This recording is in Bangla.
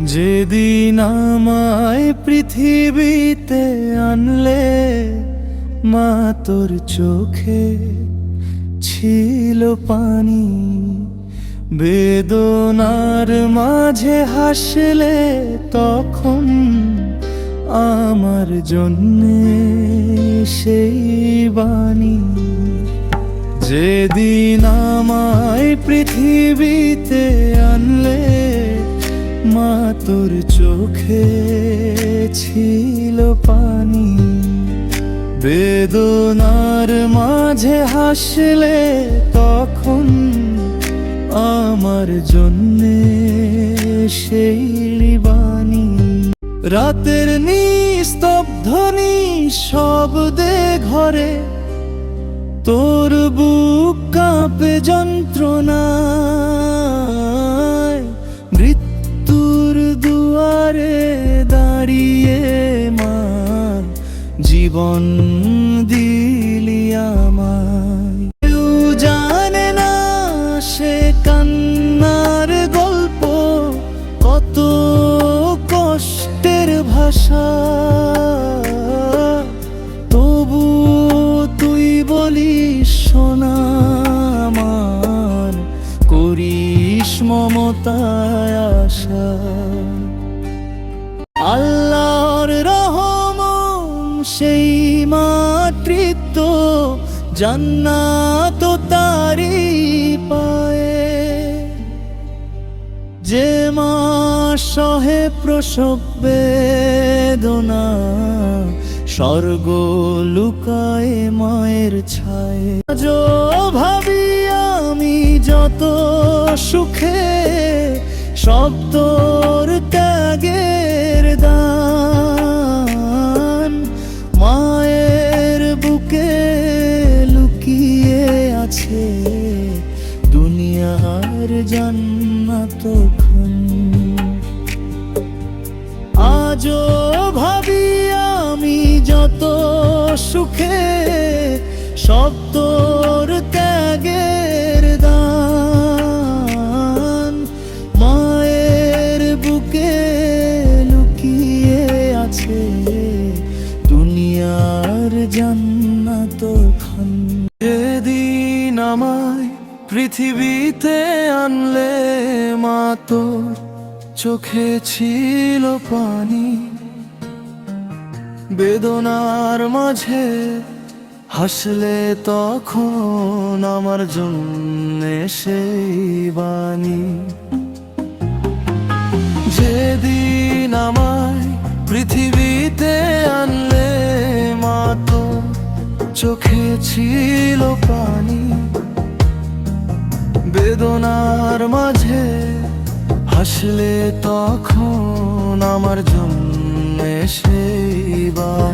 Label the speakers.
Speaker 1: যেদিন আমায় পৃথিবীতে আনলে, মা তোর চোখে ছিল পানি। বেদনার মাঝে হাসলে তখন আমার জন্যে সেই বাণী। যেদিন আমায় পৃথিবীতে আনলে, মা তোর চোখে ছিল পানি। বেদনার মাঝে হাসলে তখন আমার জন্যে সেই বাণী। রাতের নিস্তব্ধ নিঃশব্দে ঘরে তোর বুক কাঁপে যন্ত্রণায়। মৃত্যুর দুয়ারে দাঁড়িয়ে মা জীবন দিলি আমায়। কেউ জানে না সে কান্নার গল্প, কত কষ্টের ভাষা। তবু তুই বলিস সোনা আমার, করিস মমতায় আশা। আল্লাহর রহম সেই মাতৃত্ব, জান্নাত তারি পায়ে। যে মা সহে প্রসব বেদনা, স্বর্গ লুকায় মায়ের ছায়ে। আজও ভাবি আমি যত সুখে, সব তোর ত্যাগের দান। মায়ের বুকে লুকিয়ে আছে দুনিয়ার জান্নাত খান। আজও ভাবি আমি যত সুখে, সব তোর ত্যাগের দান। মায়ের বুকে লুকিয়ে আছে দুনিয়ার জান্নাত খান। যেদিন আমায় পৃথিবীতে আনলে, মা তোর চোখে ছিল পানি। বেদনার মাঝে হাসলে তখন আমার জন্যে সেই বাণী। যেদিন আমায় পৃথিবীতে আনলে, মা তোর চোখে ছিল পানি। বেদনার মাঝে হাসলে তখন আমার জন্যে সেই বাণী।